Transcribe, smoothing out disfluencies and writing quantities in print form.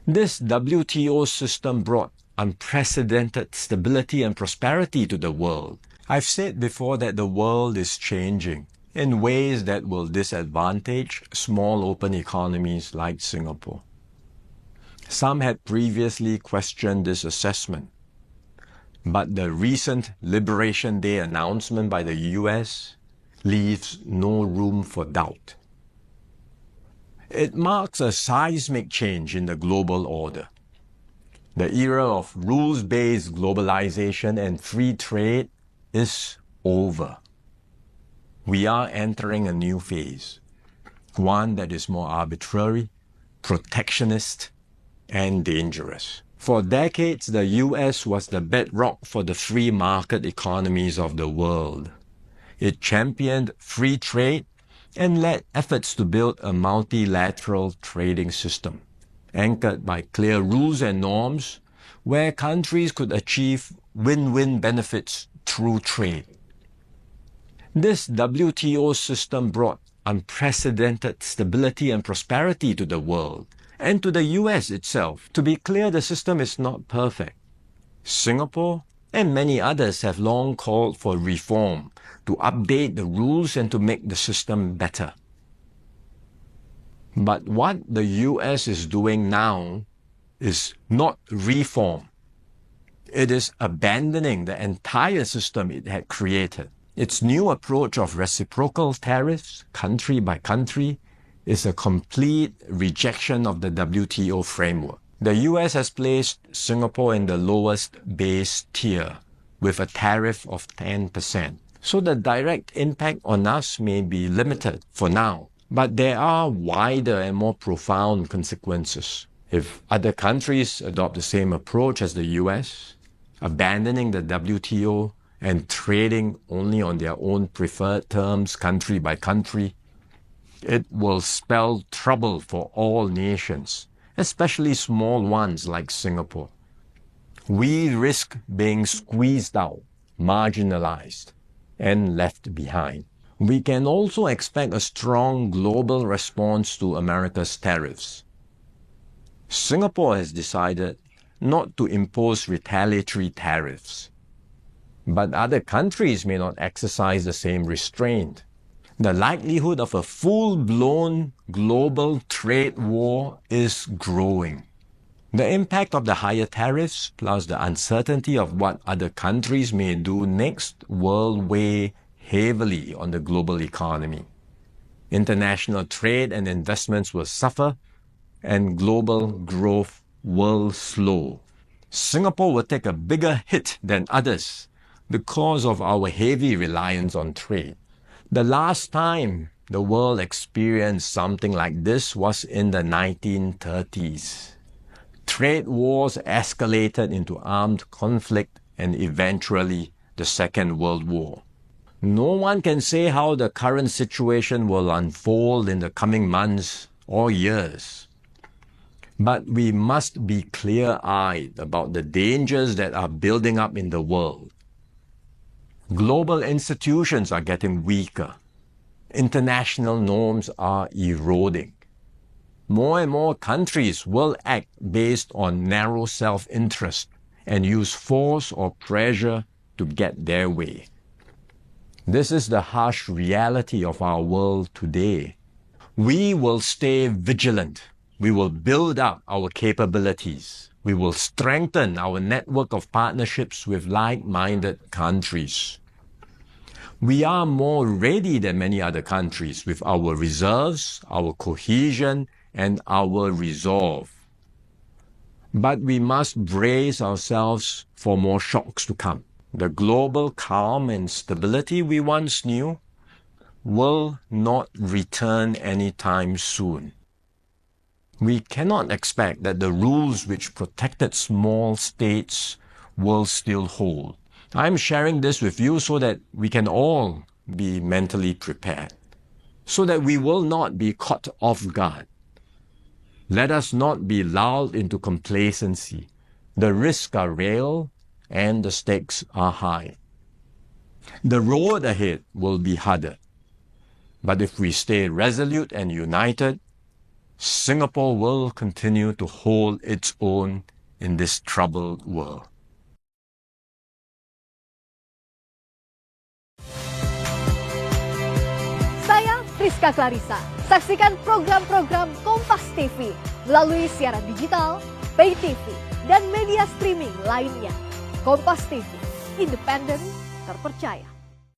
This WTO system brought unprecedented stability and prosperity to the world. I've said before that the world is changing in ways that will disadvantage small open economies like Singapore. Some had previously questioned this assessment, but the recent Liberation Day announcement by the US leaves no room for doubt. It marks a seismic change in the global order. The era of rules-based globalization and free trade is over. We are entering a new phase, one that is more arbitrary, protectionist, and dangerous. For decades, the US was the bedrock for the free market economies of the world. It championed free trade and led efforts to build a multilateral trading system, anchored by clear rules and norms, where countries could achieve win-win benefits through trade. This WTO system brought unprecedented stability and prosperity to the world, and to the US itself. To be clear, the system is not perfect. Singapore and many others have long called for reform, to update the rules and to make the system better. But what the US is doing now is not reform. It is abandoning the entire system it had created. Its new approach of reciprocal tariffs, country by country, is a complete rejection of the WTO framework. The US has placed Singapore in the lowest base tier with a tariff of 10%. So the direct impact on us may be limited for now, but there are wider and more profound consequences. If other countries adopt the same approach as the US, abandoning the WTO and trading only on their own preferred terms, country by country, it will spell trouble for all nations, especially small ones like Singapore. We risk being squeezed out, marginalized, and left behind. We can also expect a strong global response to America's tariffs. Singapore has decided not to impose retaliatory tariffs, but other countries may not exercise the same restraint. The likelihood of a full-blown global trade war is growing. The impact of the higher tariffs, plus the uncertainty of what other countries may do next, will weigh heavily on the global economy. International trade and investments will suffer, and global growth will slow. Singapore will take a bigger hit than others because of our heavy reliance on trade. The last time the world experienced something like this was in the 1930s. Trade wars escalated into armed conflict and eventually the Second World War. No one can say how the current situation will unfold in the coming months or years. But we must be clear-eyed about the dangers that are building up in the world. Global institutions are getting weaker. International norms are eroding. More and more countries will act based on narrow self-interest and use force or pressure to get their way. This is the harsh reality of our world today. We will stay vigilant. We will build up our capabilities. We will strengthen our network of partnerships with like-minded countries. We are more ready than many other countries with our reserves, our cohesion, and our resolve. But we must brace ourselves for more shocks to come. The global calm and stability we once knew will not return anytime soon. We cannot expect that the rules which protected small states will still hold. I'm sharing this with you so that we can all be mentally prepared, so that we will not be caught off guard. Let us not be lulled into complacency. The risks are real and the stakes are high. The road ahead will be harder. But if we stay resolute and united, Singapore will continue to hold its own in this troubled world. Saya Friska Clarissa. Saksikan program-program Kompas TV melalui siaran digital, pay TV, dan media streaming lainnya. Kompas TV, independen, terpercaya.